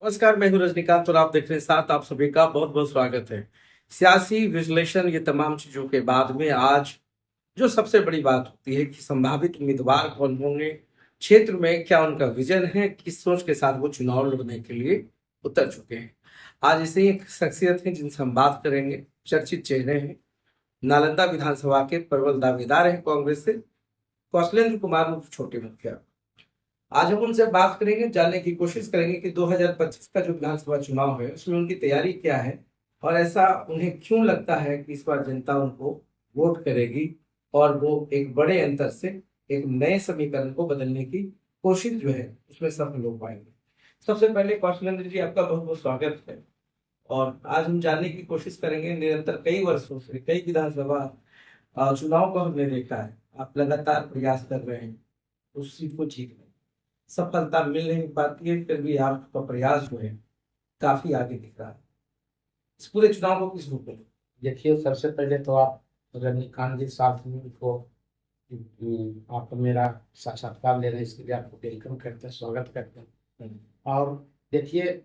नमस्कार, मैं हूं रजनीकांत और आप देख रहे हैं साथ आप सभी का बहुत बहुत स्वागत है। सियासी विश्लेषण ये तमाम चीजों के बाद में आज जो सबसे बड़ी बात होती है कि संभावित उम्मीदवार कौन होंगे, क्षेत्र में क्या उनका विजन है, किस सोच के साथ वो चुनाव लड़ने के लिए उतर चुके हैं। आज ऐसे ही एक शख्सियत है जिनसे हम बात करेंगे, चर्चित चेहरे हैं, नालंदा विधानसभा के प्रबल दावेदार हैं कांग्रेस से, कौशलेंद्र कुमार उर्फ छोटे मुखिया। आज हम उनसे बात करेंगे, जानने की कोशिश करेंगे कि 2025 का जो विधानसभा चुनाव है उसमें उनकी तैयारी क्या है और ऐसा उन्हें क्यों लगता है कि इस बार जनता उनको वोट करेगी और वो एक बड़े अंतर से एक नए समीकरण को बदलने की कोशिश जो है उसमें सफल हो पाएंगे। सबसे पहले कौशलेंद्र जी, आपका बहुत बहुत स्वागत है। और आज हम जानने की कोशिश करेंगे, निरंतर कई वर्षों से कई विधानसभा चुनाव को हमने देखा है, आप लगातार प्रयास कर रहे हैं उस सीट को जीतने, सफलता मिल नहीं पाती है, फिर भी आपका प्रयास जो है काफी आगे दिख रहा है। इस पूरे चुनाव को किस रूप में? देखिए, सबसे पहले तो आप रजनीकांत जी साहब को आप मेरा साक्षात्कार ले रहे हैं, इसके लिए आपको वेलकम करते हैं, स्वागत करते हैं। और देखिए,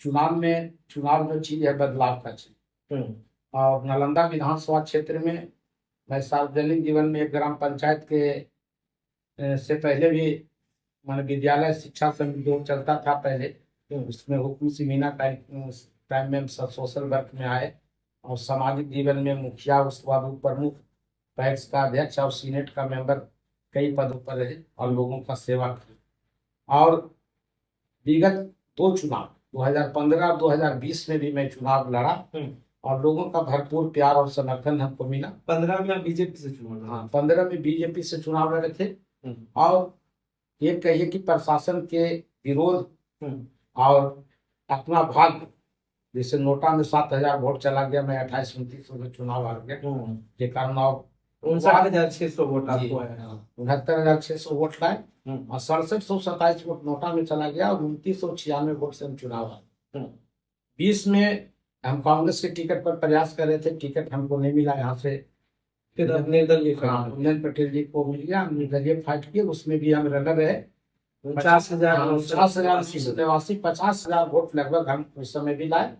चुनाव जो चीज है बदलाव का चीज। और नालंदा विधानसभा क्षेत्र में मैं सार्वजनिक जीवन में एक ग्राम पंचायत के से पहले भी मान विद्यालय शिक्षा समिति जो चलता था पहले, उसमें हुक्म सिमीना टाइम में सोशल वर्क में आए और सामाजिक जीवन में मुखिया, उसके बाद उप प्रमुख, पैक्स का अध्यक्ष और सीनेट का मेंबर, कई पदों पर रहे और लोगों का सेवा की। और विगत दो चुनाव 2015 और 2020 में भी मैं चुनाव लड़ा और लोगों का भरपूर प्यार और समर्थन हमको मिला। 15 में आप बीजेपी से चुनाव लड़े? हाँ, 15 में बीजेपी से चुनाव लड़े थे। और ये कहिए कि प्रशासन के विरोध और अपना भाग्य, जैसे नोटा में 7,000 वोट चला गया, मैं 28-29 में चुनाव हार गया के कारण। और 59,600 वोट आपको आया। 69,600 वोट लाए और 6727 वोट नोटा में चला गया और 2996 वोट से हम चुनाव हारे। 20 में हम कांग्रेस के टिकट पर प्रयास कर रहे थे, टिकट हमको नहीं मिला यहाँ से, फिर निर्दलीय उन्नयन पटेल जी को मिल गया, निर्दलीय फाइट किए, उसमें भी हम रनर रहे। 50,000 वोट लगभग हम उस समय भी लाए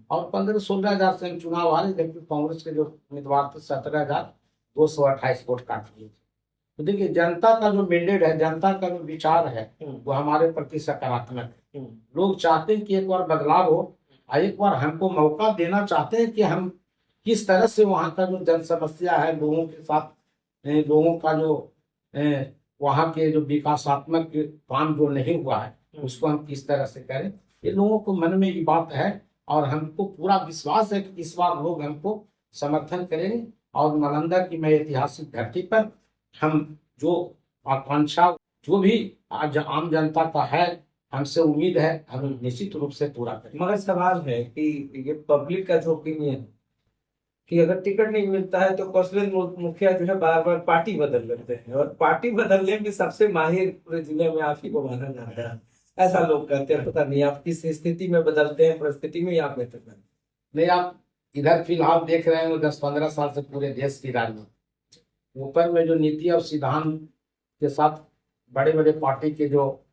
और 15-16 से हम चुनाव हारे, जबकि कांग्रेस के जो उम्मीदवार थे 17,228 वोट काट लिए थे। तो देखिए, जनता का जो मैंडेट है, जनता का जो विचार है वो हमारे प्रति सकारात्मक है। लोग चाहते हैं कि एक बार बदलाव हो, एक बार हमको मौका देना चाहते हैं कि हम किस तरह से वहाँ का जो जन समस्या है, लोगों के साथ लोगों का जो वहाँ के जो विकासात्मक काम जो नहीं हुआ है उसको हम किस तरह से करें, ये लोगों को मन में ये बात है और हमको पूरा विश्वास है कि इस बार लोग हमको समर्थन करेंगे। और नालंदा की मैं ऐतिहासिक धरती पर हम जो आकांक्षा जो भी आज आम जनता का है, हमसे उम्मीद है हम निश्चित रूप से पूरा करेंगे। मगर सवाल है कि ये पब्लिक का जो ओपिनियन कि अगर टिकट नहीं मिलता है तो कौशलेंद्र मुखिया जो है बार बार पार्टी बदल लेते हैं और पार्टी बदलने में सबसे माहिर पूरे जिले में आप ही को माना जाता है, ऐसा लोग कहते हैं। पता नहीं आप किस स्थिति में बदलते हैं, परिस्थिति में आप बेहतर करते हैं। नहीं, आप इधर फिलहाल देख रहे हैं 10-15 साल से पूरे देश की राजनीति, ऊपर में जो नीति और सिद्धांत के साथ बड़े बड़े पार्टी के जो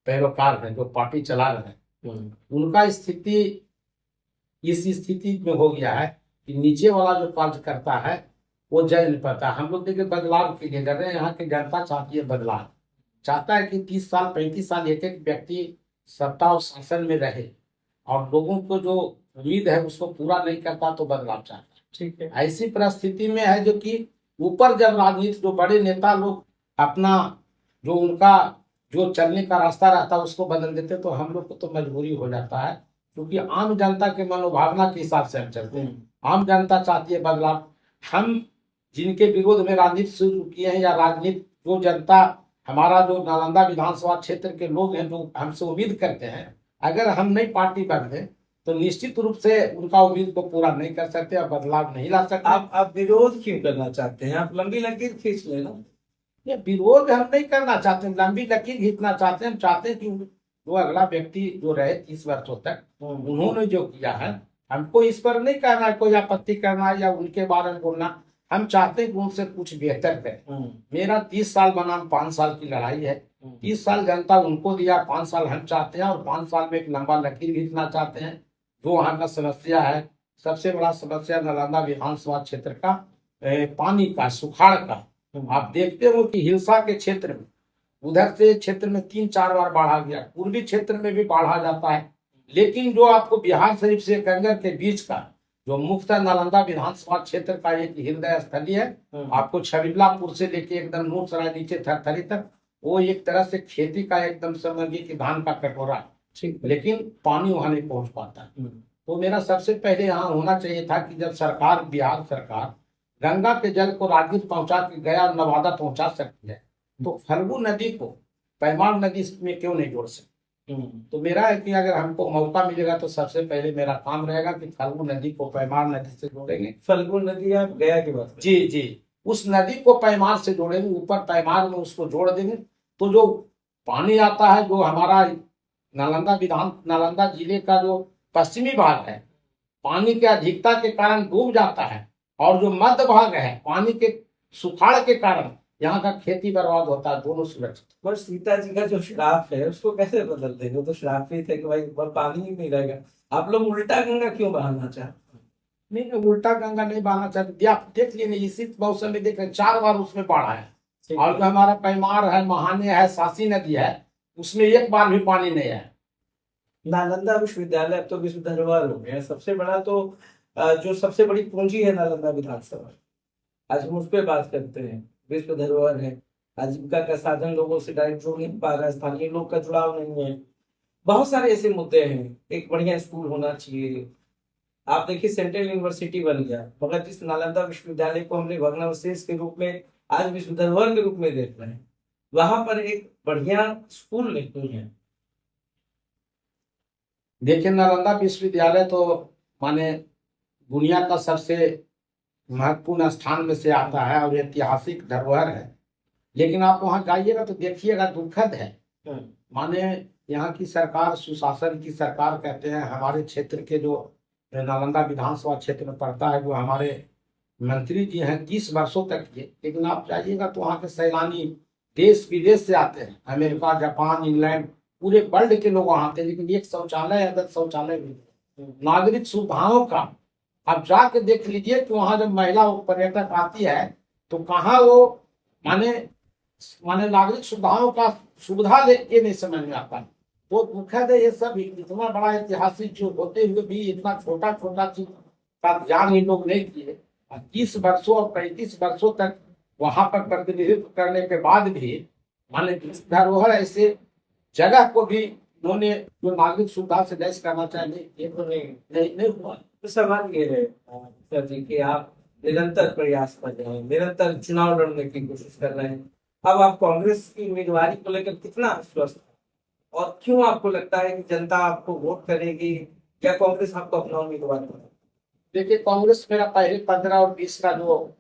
पैरोकार हैं, जो पार्टी चला रहे हैं, उनका स्थिति इस स्थिति में हो गया है कि नीचे वाला जो कार्यकर्ता है वो जय नहीं पाता। हम लोग देखिए बदलाव के लिए डर रहे हैं, यहाँ की जनता चाहती है बदलाव, चाहता है कि 30 साल 35 साल एक एक व्यक्ति सत्ता और शासन में रहे और लोगों को जो उम्मीद है उसको पूरा नहीं करता तो बदलाव चाहता है। ठीक है, ऐसी परिस्थिति में है जो कि ऊपर जब राजनीति जो बड़े नेता लोग अपना जो उनका जो चलने का रास्ता रहता है उसको बदल देते तो हम लोग को तो मजबूरी हो जाता है, क्योंकि आम जनता के मनोभावना के हिसाब से हम चलते हैं। आम जनता चाहती है बदलाव। हम जिनके विरोध में राजनीति शुरू किए हैं या राजनीति जो जनता हमारा जो नालंदा विधानसभा क्षेत्र के लोग हैं जो हमसे उम्मीद करते हैं, अगर हम नई पार्टी बदले तो निश्चित रूप से उनका उम्मीद को पूरा नहीं कर सकते और बदलाव नहीं ला सकते। आप विरोध क्यों करना चाहते हैं? आप लंबी लकीर खींच लेना। ये विरोध हम नहीं करना चाहते, लंबी लकीर खींचना चाहते हैं। हम चाहते हैं कि जो अगला व्यक्ति जो रहे 30 वर्षों तक, उन्होंने जो किया है, हमको इस पर नहीं कहना है, कोई आपत्ति करना या उनके बारे में बोलना। हम चाहते हैं कि उनसे कुछ बेहतर करें। मेरा 30 साल बनाम 5 साल की लड़ाई है, 30 साल जनता उनको दिया, 5 साल हम चाहते हैं, और 5 साल में एक लंबा लकीर खींचना चाहते हैं। जो वहाँ का समस्या है, सबसे बड़ा समस्या नालंदा विधानसभा क्षेत्र का पानी का, सुखाड़ का। आप देखते हो कि हिलसा के क्षेत्र में, उधर से क्षेत्र में 3-4 बार बाढ़ आ गया, पूर्वी क्षेत्र में भी बाढ़ आ जाता है। लेकिन जो आपको बिहार शरीफ से कंगर के बीच का जो मुख्य नालंदा विधानसभा क्षेत्र का एक हृदय स्थली है, आपको छबिल्लापुर से लेके एकदम नूरसराय नीचे थरथरी तक, वो एक तरह से खेती का एकदम समझिए कि धान का कटोरा है, लेकिन पानी वहां नहीं पहुंच पाता है। तो मेरा सबसे पहले यहाँ होना चाहिए था कि जब सरकार, बिहार सरकार गंगा के जल को राजगीर पहुंचा के गया, नवादा पहुंचा सकती है, तो फल्गु नदी को पैमार नदी में क्यों नहीं जोड़ सकती। तो मेरा है कि अगर हमको मौका मिलेगा तो सबसे पहले मेरा काम रहेगा कि फल्गु नदी को पैमार नदी से जोड़ेंगे। फल्गु नदी आप गया की बात? जी जी, उस नदी को पैमार से जोड़ेंगे, ऊपर पैमार में उसको जोड़ देंगे, तो जो पानी आता है, जो हमारा नालंदा जिले का जो पश्चिमी भाग है, पानी की अधिकता के कारण डूब जाता है, और जो मध्य भाग है, पानी के सुखाड़ के कारण यहाँ का खेती बर्बाद होता है, दोनों सुरक्षित। पर सीता जी का जो श्राप है उसको कैसे बदल देंगे? तो श्राप ही थे कि भाई ऊपर पानी ही नहीं रहेगा। आप लोग उल्टा गंगा क्यों बहाना चाहते? नहीं, उल्टा गंगा नहीं बहाना चाहते। आप देख लीजिए, इसी मौसम में देख रहे 4 बार उसमें बाढ़ है, और जो हमारा पैमार है, महाने है, सासी नदी है, उसमें एक बार भी पानी नहीं है। नालंदा विश्वविद्यालय अब तो विश्व धरोहर हो गया। सबसे बड़ा तो जो सबसे बड़ी पूंजी है नालंदा विधानसभा, आज हम उस पर बात करते हैं। विश्व धरोहर है, आजीविका का साधन लोगों से डायरेक्ट जुड़ नहीं पा रहा है, स्थानीय लोग का जुड़ाव नहीं है, बहुत सारे ऐसे मुद्दे हैं। एक बढ़िया स्कूल होना चाहिए। आप देखिए सेंट्रल यूनिवर्सिटी बन गया, मगर जिस नालंदा विश्वविद्यालय को हमने भग्नावशेष के रूप में आज विश्व धरोहर के रूप में देख रहे हैं, वहां पर एक बढ़िया स्कूल नहीं है। देखिए, नालंदा विश्वविद्यालय तो माने दुनिया का सबसे महत्वपूर्ण स्थान में से आता है, और ऐतिहासिक धरोहर है। लेकिन आप वहां जाइएगा तो देखिएगा, दुखद है। माने यहाँ की सरकार, सुशासन की सरकार कहते हैं, हमारे क्षेत्र के जो नालंदा विधानसभा क्षेत्र में पड़ता है, जो हमारे मंत्री जी हैं 30 वर्षों तक किए। लेकिन आप जाइएगा तो वहाँ के सैलानी देश विदेश से आते हैं, अमेरिका, जापान, इंग्लैंड, पूरे वर्ल्ड के लोग वहाँ आते हैं, लेकिन एक शौचालय, अगर शौचालय भी, नागरिक सुविधाओं का आप जाके देख लीजिए कि वहाँ जब महिला पर्यटक आती है तो कहाँ वो माने नागरिक सुविधाओं का सुविधा ये नहीं समझ में आता। तो दुखद है, ये सब इतना बड़ा ऐतिहासिक जो होते हुए भी इतना छोटा छोटा चीज का ध्यान इन लोग नहीं किए। 30 वर्षों और 35 वर्षों तक वहां पर प्रतिनिधित्व करने के बाद भी माने धरोहर ऐसे जगह को भी उन्होंने जो नागरिक सुविधा से लैस करना चाहिए, ये तो नहीं हुआ। तो सवाल ये है सर जी कि आप निरंतर प्रयास कर रहे हैं, निरंतर चुनाव लड़ने की कोशिश कर रहे हैं। अब आप कांग्रेस की उम्मीदवारी को लेकर कितना आश्वस्त, और क्यों आपको लगता है कि जनता आपको वोट करेगी, क्या कांग्रेस आपको अपना उम्मीदवार बनाएगी? देखिए, कांग्रेस मेरा पहले 15 और 20 का जो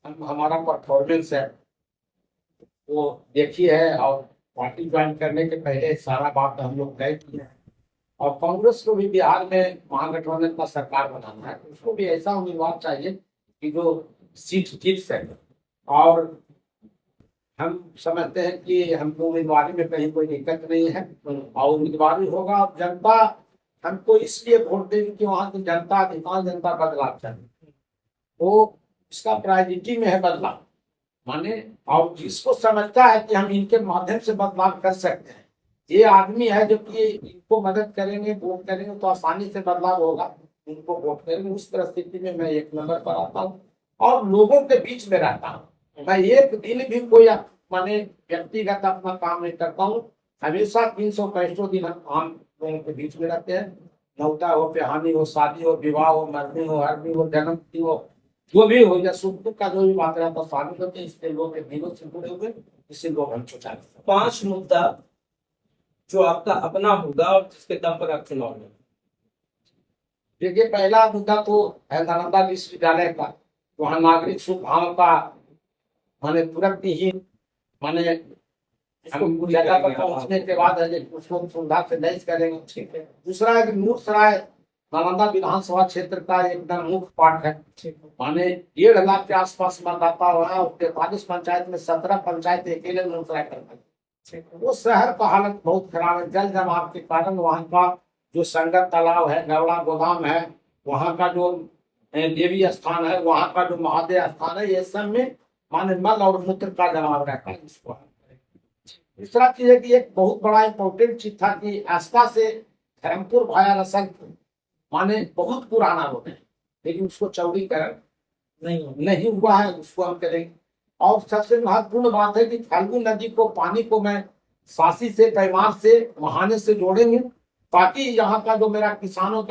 हमारा परफॉर्मेंस है वो देखी है, और पार्टी ज्वाइन करने के पहले सारा बात हम लोग तय किए हैं। और कांग्रेस को भी बिहार में महागठबंधन का सरकार बनाना है, उसको भी ऐसा उम्मीदवार चाहिए कि जो सीट जीत सके। और हम समझते हैं कि हमको उम्मीदवारी में कहीं कोई दिक्कत नहीं है, और उम्मीदवारी होगा। और जनता हमको इसलिए वोट देगी कि वहाँ की जनता, अधिकांश जनता बदलाव चाहिए, तो इसका प्रायोरिटी में है बदलाव माने। और जिसको समझता है कि हम इनके माध्यम से बदलाव कर सकते हैं, ये आदमी है जो कि इनको मदद करेंगे, वोट करेंगे तो आसानी से बदलाव होगा, इनको वोट करेंगे। उस परिस्थिति में मैं 1 नंबर पर आता हूँ और लोगों के बीच में रहता हूँ। मैं एक दिन भी कोई माने व्यक्तिगत अपना काम नहीं करता हूँ। हमेशा 365 दिन हम आम लोगों के बीच में रहते हैं। नौता हो, पेहानी हो, शादी हो, विवाह हो, मरनी हो, हरनी हो, जन्मदिन हो, जो भी हो, या सुख दुख का जो भी बात रहता है शामिल होते हैं। इसके लोग दिनों से जुड़े हुए, इससे लोग हमको चाहते हैं। 5 मुद्दा जो आपका अपना होगा और जिसके दम पर आप चुनाव लड़ेंगे। देखिए, पहला मुद्दा तो है नालंदा विश्वविद्यालय का। वहाँ नागरिक सुविधाओं का माने तुरंत ही माने हम जगह पर पहुंचने के बाद उसको सुविधा से लैस करेंगे। ठीक है। दूसरा है कि नूरसराय नालंदा विधानसभा क्षेत्र का एकदम मुख्य पार्ट है। माने 1.5 लाख के आसपास मतदाता हुआ है, और 43 पंचायत में 17 पंचायत अकेले नूरसराय करता है। वो शहर का हालत बहुत खराब है। जल जमाव के कारण वहाँ का जो संगत तालाब है, गवड़ा गोदाम है, वहाँ का जो देवी स्थान है, वहाँ का जो महादेव स्थान है, ये सब में माने मल और मूत्र का जमाव रहता है। इसको दूसरा चीज है कि एक बहुत बड़ा इंपॉर्टेंट चीज था कि आस्था से धर्मपुर भाया रसल माने बहुत पुराना रोड है, लेकिन उसको चौड़ीकरण नहीं हुआ है, उसको हम करेंगे। और सबसे महत्वपूर्ण बात है कि फाल्गु नदी को पानी को मैं सासी से पैमार से महाने से जोड़ेंगे, ताकि यहाँ का जो मेरा किसानों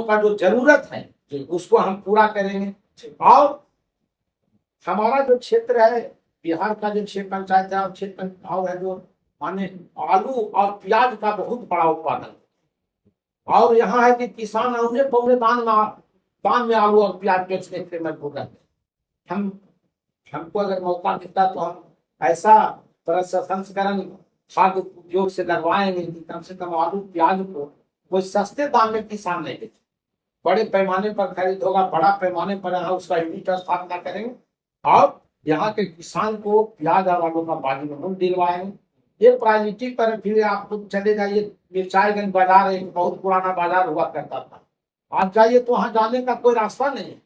का जो जरूरत है उसको हम पूरा करेंगे। और हमारा जो क्षेत्र है, बिहार का जो 6 पंचायत है और 6 गाँव है, जो माने आलू और प्याज का बहुत बड़ा उत्पादन। और यहाँ है कि किसान उन्हें पौने दान में आलू और प्याज बेचने से मजबूर रहते हैं। हमको अगर मौका मिलता तो हम ऐसा प्रसंस्करण खाद्य उद्योग से लगवाएंगे कि कम से कम आलू प्याज को कोई सस्ते दाम में किसान नहीं बेचे, बड़े पैमाने पर खरीद होगा, बड़ा पैमाने पर यहाँ उसका यूनिट स्थापना करेंगे और यहाँ के किसान को प्याज और आलू का बाजी में हम दिलवाएंगे। ये प्रायोरिटी पर फिर आप खुद चले जाइए, मिर्चाईगंज बाजार एक बहुत पुराना बाजार हुआ करता था, आप जाइए तो वहां जाने का कोई रास्ता नहीं है,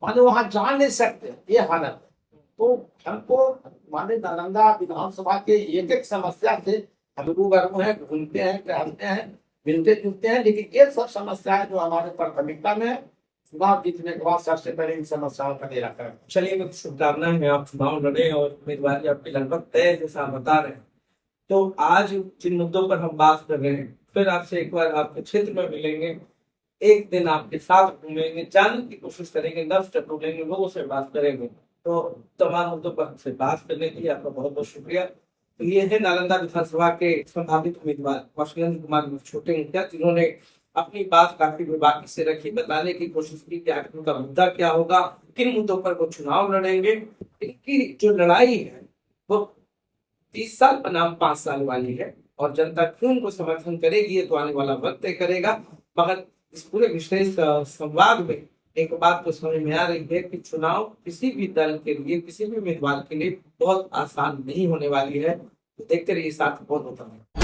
माने वहां जा नहीं सकते, ये हालत है। तो हमको माने नालंदा विधानसभा के एक समस्या से हम रूबरू हैं, घूमते हैं, टहलते हैं, मिलते जुलते हैं, लेकिन ये सब समस्याएं जो हमारे प्राथमिकता में है, चुनाव जीतने के बाद सबसे पहले इन समस्याओं का निराकरण। चलिए, शुभकामनाएं हैं, आप चुनाव लड़े और उम्मीदवारी आपकी लगभग तय जैसा बता रहे हैं। तो आज जिन मुद्दों पर हम बात कर रहे हैं, फिर आपसे एक बार आपके क्षेत्र में मिलेंगे, एक दिन आपके साथ घूमेंगे, जानने की कोशिश करेंगे, नब्ज टटोलेंगे, लोगों से बात करेंगे। तो तमाम मुद्दों पर हमसे बात करने के लिए आपका बहुत बहुत शुक्रिया। तो ये है नालंदा विधानसभा के संभावित उम्मीदवार कौशलेंद्र कुमार छोटे मुखिया, जिन्होंने अपनी बात काफी बेबाकी से रखी, बताने की कोशिश की कि आखिर उनका मुद्दा क्या होगा, किन मुद्दों पर वो चुनाव लड़ेंगे। इनकी जो लड़ाई है वो 30 साल बनाम 5 साल वाली है, और जनता क्यों उनको समर्थन करेगी ये तो आने वाला वक्त तय करेगा। मगर इस पूरे विशेष संवाद में एक बात तो समझ में आ रही है कि चुनाव किसी भी दल के लिए, किसी भी उम्मीदवार के लिए बहुत आसान नहीं होने वाली है। तो देखते रहिए, साथ बहुत होता है।